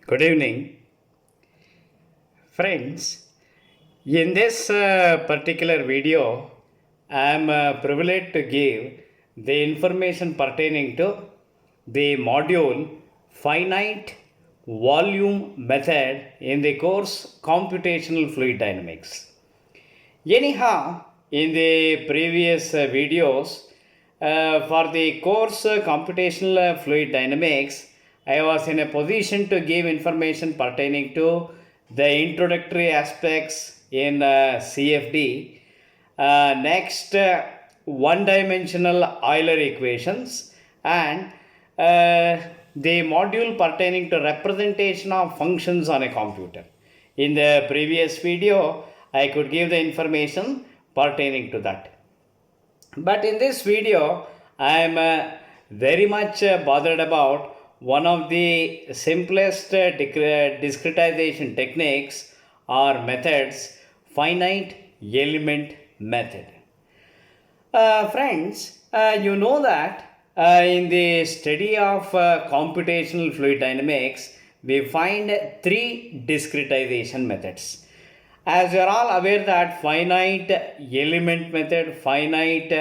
Good evening, friends. In this particular video, I am privileged to give the information pertaining to the module finite volume method in the course computational fluid dynamics. Anyhow, in the previous videos, for the course computational fluid dynamics, I was in a position to give information pertaining to the introductory aspects in CFD. Next, one dimensional Euler equations and the module pertaining to representation of functions on a computer. In the previous video, I could give the information pertaining to that. But in this video, I am very much bothered about one of the simplest discretization techniques or methods, finite element method. Friends, you know that in the study of computational fluid dynamics, we find three discretization methods. As you are all aware that finite element method, finite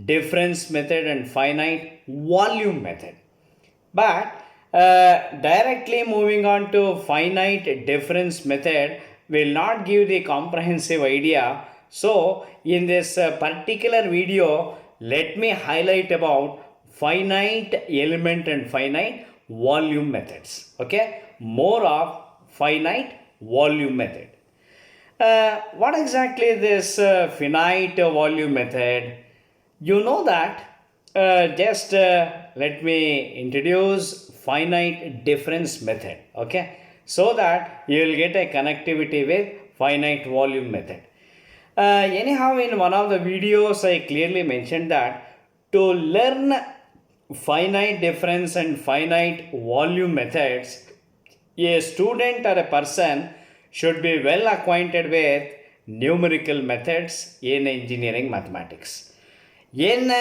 difference method and finite volume method. But directly moving on to finite difference method will not give the comprehensive idea. So in this particular video, let me highlight about finite element and finite volume methods. Okay, more of finite volume method. What exactly this finite volume method? You know that. Just let me introduce finite difference method. Okay, so that you will get a connectivity with finite volume method. Anyhow, in one of the videos, I clearly mentioned that to learn finite difference and finite volume methods, a student or a person should be well acquainted with numerical methods in engineering mathematics. In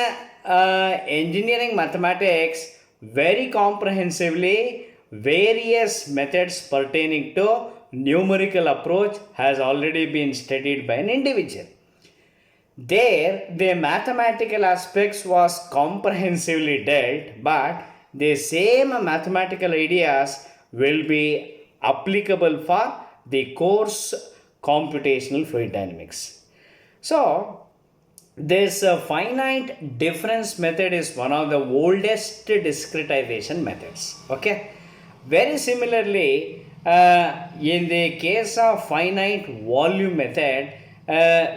engineering mathematics, very comprehensively, various methods pertaining to numerical approach has already been studied by an individual. There, the mathematical aspects was comprehensively dealt, but the same mathematical ideas will be applicable for the course computational fluid dynamics. So, this finite difference method is one of the oldest discretization methods. Okay. Very similarly, in the case of finite volume method,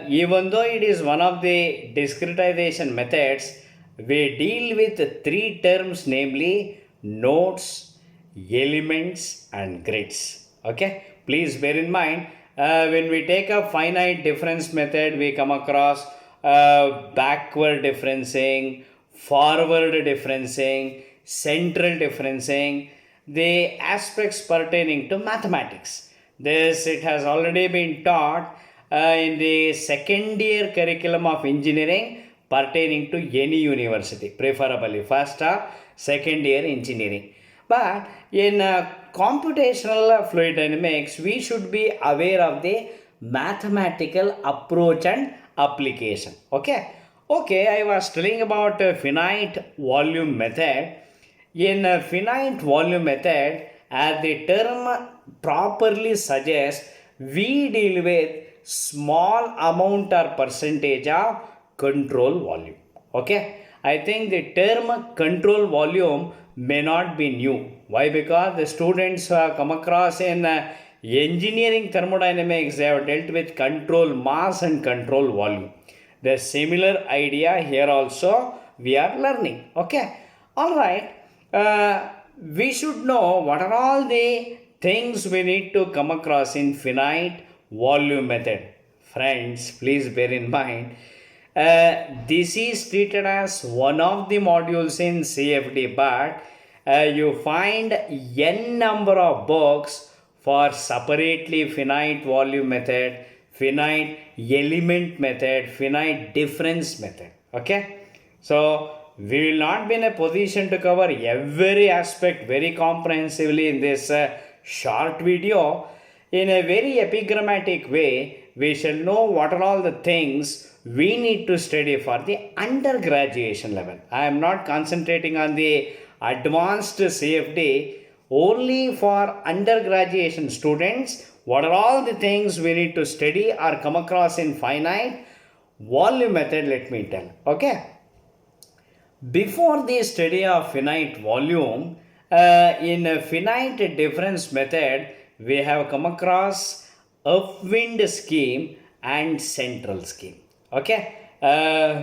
even though it is one of the discretization methods, we deal with three terms, namely nodes, elements, and grids. Okay, please bear in mind when we take a finite difference method, we come across backward differencing, forward differencing, central differencing, the aspects pertaining to mathematics. This it has already been taught in the second year curriculum of engineering pertaining to any university, preferably first or second year engineering. But in computational fluid dynamics, we should be aware of the mathematical approach and application. Okay. Okay, I was telling about finite volume method. In finite volume method, as the term properly suggests, we deal with small amount or percentage of control volume. Okay, I think the term control volume may not be new. Why? Because the students who have come across in engineering thermodynamics, they have dealt with control mass and control volume. The similar idea here also we are learning. Okay, all right. We should know what are all the things we need to come across in finite volume method. Friends, please bear in mind, this is treated as one of the modules in CFD, but you find n number of books for separately finite volume method, finite element method, finite difference method. Okay, so we will not be in a position to cover every aspect very comprehensively in this short video in a very epigrammatic way. We shall know what are all the things we need to study for the undergraduation level. I am not concentrating on the advanced CFD, only for undergraduation students. What are all the things we need to study or come across in finite volume method? Let me tell. Okay. Before the study of finite volume, in a finite difference method, we have come across upwind scheme and central scheme. Okay,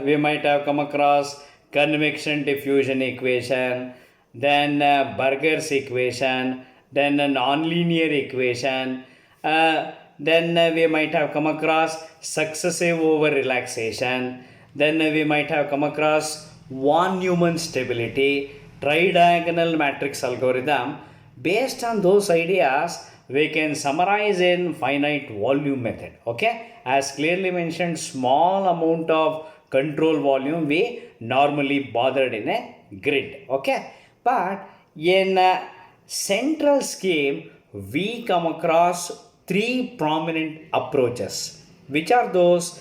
we might have come across convection diffusion equation, then Burger's equation, then a nonlinear equation, then we might have come across successive over relaxation, then we might have come across von Neumann stability, tridiagonal matrix algorithm. Based on those ideas, we can summarize in finite volume method. Okay, as clearly mentioned, small amount of control volume we normally bothered in a grid. Okay, but in a central scheme, we come across three prominent approaches. Which are those?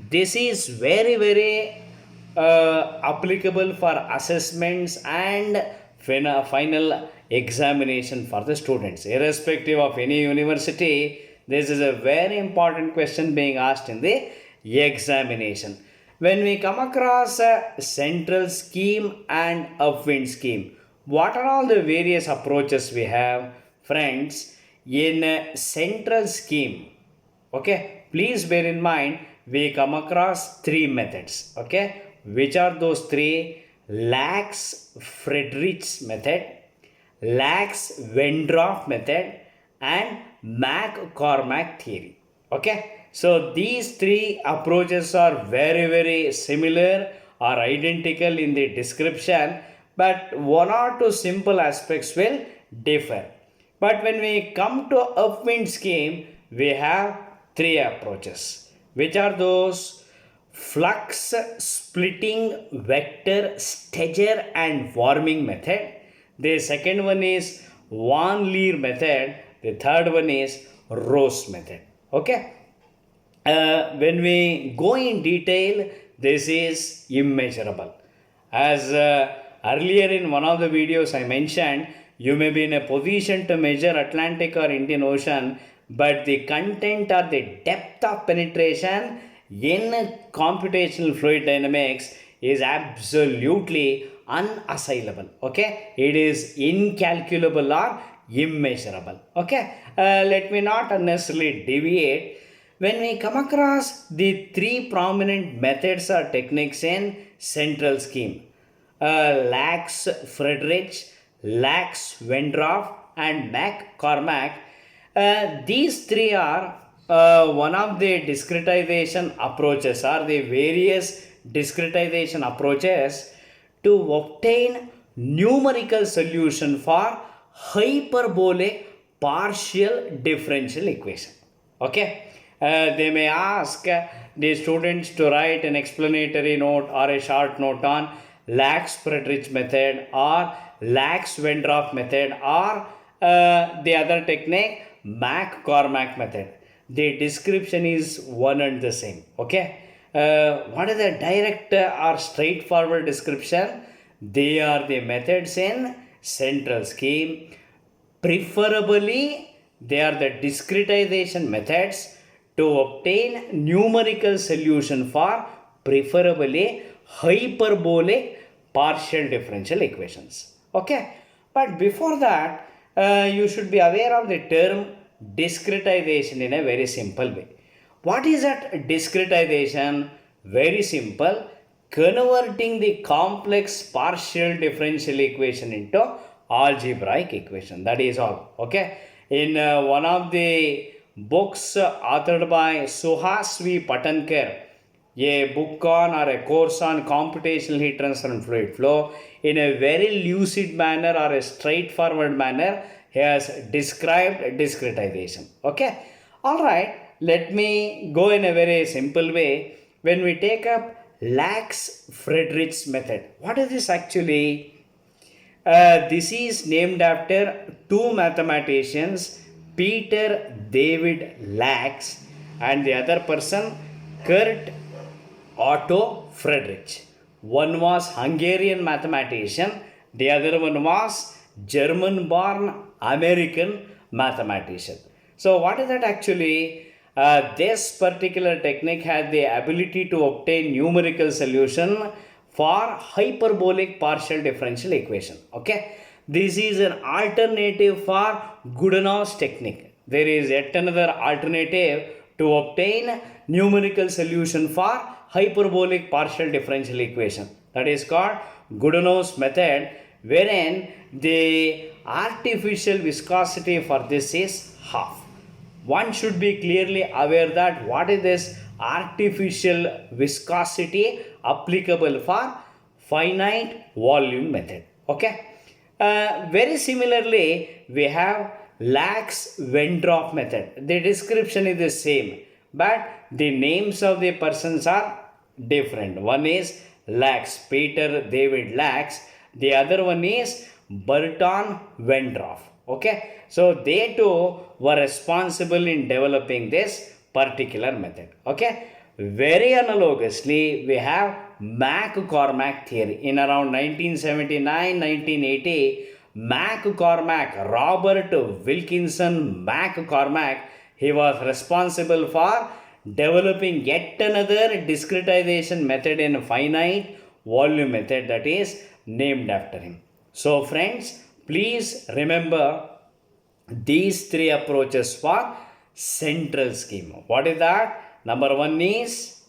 This is very applicable for assessments and final examination for the students. Irrespective of any university, this is a very important question being asked in the examination. When we come across a central scheme and upwind scheme, what are all the various approaches we have? Friends, in a central scheme, okay, please bear in mind we come across three methods. Okay, which are those three? Lax-Friedrichs method, Lax-Wendorf method, and McCormack theory. Okay, so these three approaches are very similar or identical in the description, but one or two simple aspects will differ. But when we come to upwind scheme, we have three approaches. Which are those? Flux splitting vector Steger and Warming method. The second one is Van Leer method. The third one is Rose method. Okay. When we go in detail, this is immeasurable. As earlier in one of the videos I mentioned, you may be in a position to measure Atlantic or Indian Ocean, but the content or the depth of penetration in computational fluid dynamics is absolutely unassailable. Okay, it is incalculable or immeasurable. Okay, let me not unnecessarily deviate. When we come across the three prominent methods or techniques in central scheme, Lax-Friedrich, Lax-Wendorf, and McCormack, these three are one of the discretization approaches or the various discretization approaches to obtain numerical solution for hyperbolic partial differential equation. Okay, they may ask the students to write an explanatory note or a short note on Lax-Friedrich method or Lax-Wendorf method or the other technique, McCormack method. The description is one and the same. Okay, what is the direct or straightforward description? They are the methods in central scheme. Preferably, they are the discretization methods to obtain numerical solution for preferably hyperbolic partial differential equations. Okay, but before that, you should be aware of the term discretization in a very simple way. What is that discretization? Very simple. Converting the complex partial differential equation into algebraic equation. That is all. Okay. In one of the books authored by Suhas V. Patankar, a book on or a course on computational heat transfer and fluid flow, in a very lucid manner or a straightforward manner, he has described discretization. Okay, all right, let me go in a very simple way. When we take up Lax-Friedrichs method, what is this actually? This is named after two mathematicians, Peter David Lax and the other person, Kurt Otto Friedrich. One was Hungarian mathematician, the other one was German born American mathematician. So, what is that actually? This particular technique had the ability to obtain numerical solution for hyperbolic partial differential equation. Okay, this is an alternative for Godunov's technique. There is yet another alternative to obtain numerical solution for hyperbolic partial differential equation, that is called Godunov's method, wherein the artificial viscosity for this is half. One should be clearly aware that what is this artificial viscosity applicable for finite volume method. Okay, very similarly we have Lax-Wendorf method. The description is the same, but the names of the persons are different. One is Lax, Peter David Lax, the other one is Burton Wendorf. Okay, so they too were responsible in developing this particular method. Okay, very analogously we have McCormack theory. In around 1979-1980, McCormack, Robert Wilkinson McCormack, he was responsible for developing yet another discretization method in finite volume method, that is named after him. So friends, please remember these three approaches for central scheme. What is that? Number one is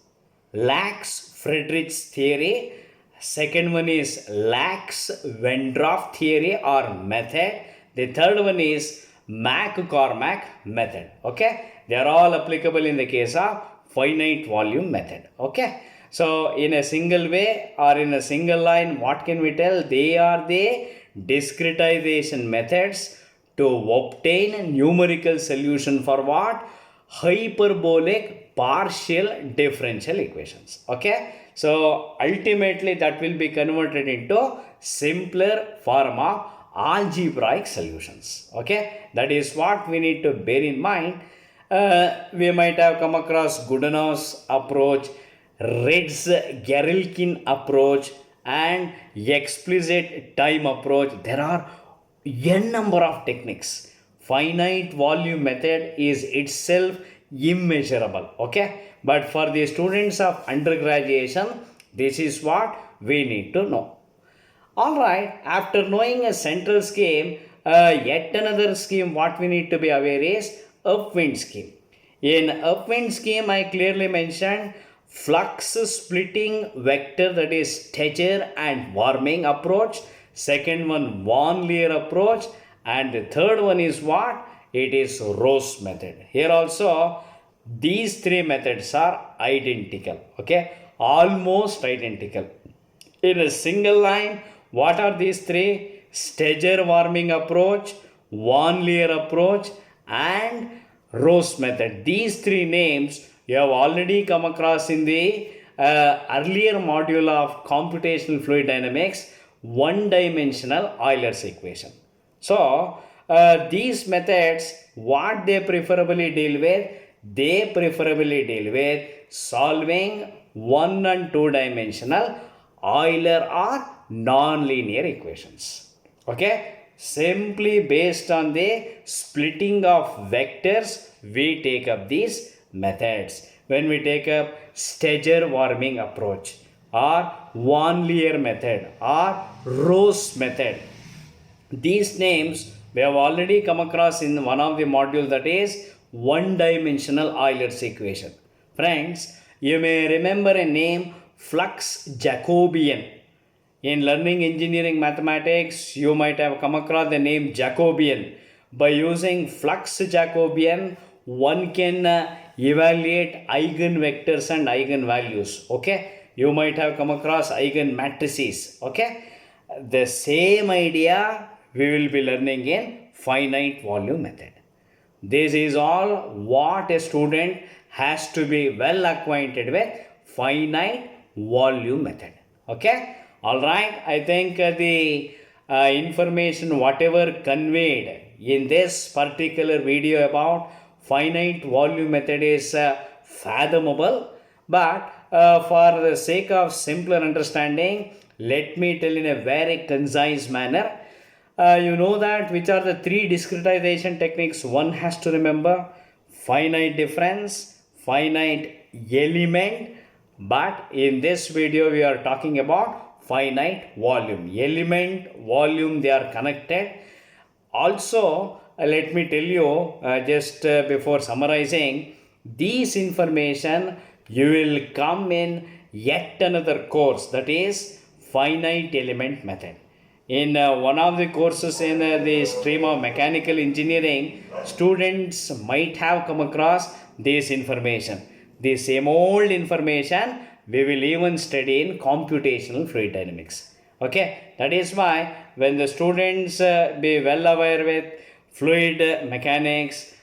Lax-Friedrich's theory. Second one is Lax-Wendorf theory or method. The third one is McCormack method. Okay, they are all applicable in the case of finite volume method. Okay, so in a single way or in a single line, what can we tell? They are the discretization methods to obtain numerical solution for what? Hyperbolic partial differential equations. Okay, so ultimately that will be converted into simpler form of algebraic solutions. Okay, that is what we need to bear in mind. We might have come across Godunov's approach, Ritz-Gerilkin approach, and explicit time approach. There are n number of techniques. Finite volume method is itself immeasurable. Okay, but for the students of undergraduation, this is what we need to know. Alright, after knowing a central scheme, yet another scheme what we need to be aware is upwind scheme. In upwind scheme, I clearly mentioned flux splitting vector, that is Steger and Warming approach. Second one, Von Leer approach. And the third one is what? It is Rose method. Here also, these three methods are identical. Okay, almost identical. In a single line, what are these three? Steger Warming approach, Von Leer approach, and Rose method. These three names you have already come across in the earlier module of computational fluid dynamics, one-dimensional Euler's equation. So, these methods, what they preferably deal with? They preferably deal with solving one and two dimensional Euler or non-linear equations. Okay, simply based on the splitting of vectors, we take up these methods. When we take up Steger Warming approach or Von Leer method or Rose method, these names we have already come across in one of the modules, that is one-dimensional Euler's equation. Friends, you may remember a name, flux Jacobian. In learning engineering mathematics, you might have come across the name Jacobian. By using flux Jacobian, one can evaluate eigenvectors and eigenvalues. Okay, you might have come across eigenmatrices. Okay, the same idea we will be learning in finite volume method. This is all what a student has to be well acquainted with finite volume method. Okay, all right. I think the information whatever conveyed in this particular video about finite volume method is fathomable, but for the sake of simpler understanding, let me tell in a very concise manner. You know that which are the three discretization techniques one has to remember: finite difference, finite element, but in this video we are talking about finite volume. Element, volume, they are connected. Also, let me tell you just before summarizing, these information you will come in yet another course, that is finite element method. In one of the courses in the stream of mechanical engineering, students might have come across this information. The same old information we will even study in computational fluid dynamics. Okay, that is why when the students be well aware with fluid mechanics,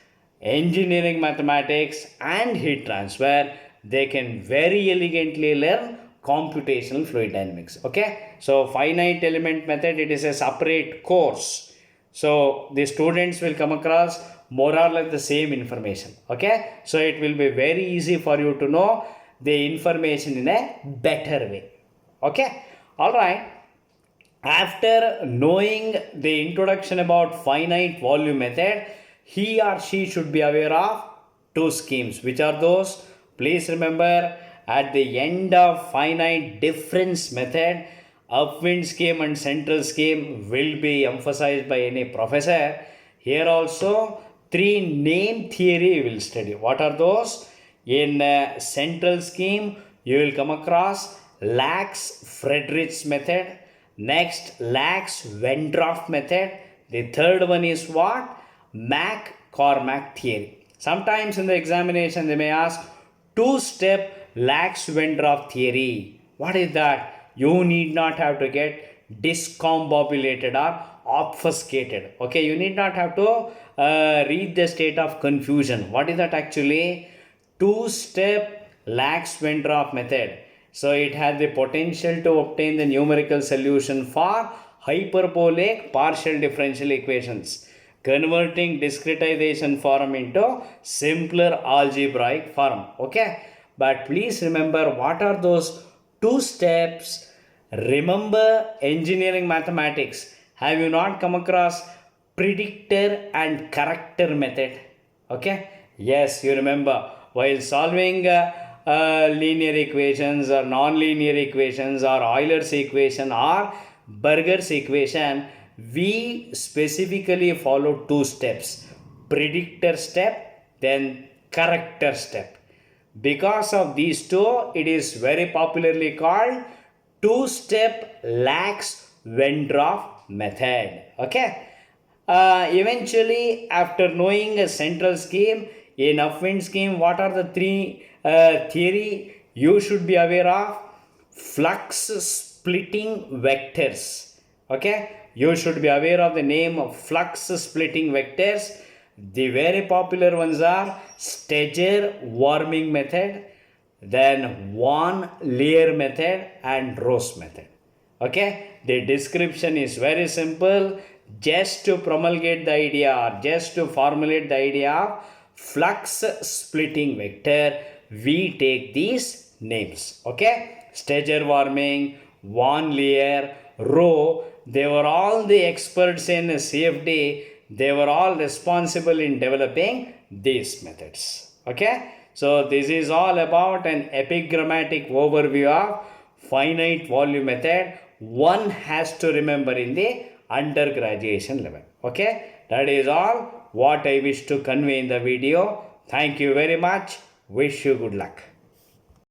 engineering mathematics, and heat transfer, they can very elegantly learn computational fluid dynamics. Okay, so finite element method, it is a separate course, so the students will come across more or less the same information. Okay, so it will be very easy for you to know the information in a better way. Okay, all right. After knowing the introduction about finite volume method, he or she should be aware of two schemes. Which are those? Please remember, at the end of finite difference method, upwind scheme and central scheme will be emphasized by any professor. Here also, three name theory you will study. What are those? In central scheme, you will come across Lax-Friedrichs method. Next, Lax-Wendorf method. The third one is what? Mac-Cormack theory. Sometimes in the examination they may ask two-step Lax-Wendorf theory. What is that? You need not have to get discombobulated or obfuscated. Okay, you need not have to read the state of confusion. What is that actually? Two-step Lax-Wendorf method. So it has the potential to obtain the numerical solution for hyperbolic partial differential equations, converting discretization form into simpler algebraic form. Okay, but please remember, what are those two steps? Remember engineering mathematics. Have you not come across predictor and corrector method? Okay, yes, you remember while solving linear equations or non-linear equations or Euler's equation or Burger's equation, we specifically follow two steps: predictor step, then corrector step. Because of these two, it is very popularly called two-step Lax-Wendorf method. Okay. Eventually, after knowing a central scheme, in upwind scheme, what are the three theory you should be aware of? Flux splitting vectors. Okay, you should be aware of the name of flux splitting vectors. The very popular ones are Steger-Warming method, then Van Leer method, and Rosse method. Okay, the description is very simple. Just to promulgate the idea or just to formulate the idea of flux splitting vector, we take these names. Okay, Steger-Warming, Van Leer, Rho, they were all the experts in CFD. They were all responsible in developing these methods. Okay, so this is all about an epigrammatic overview of finite volume method one has to remember in the undergraduation level. Okay, that is all what I wish to convey in the video. Thank you very much. Wish you good luck.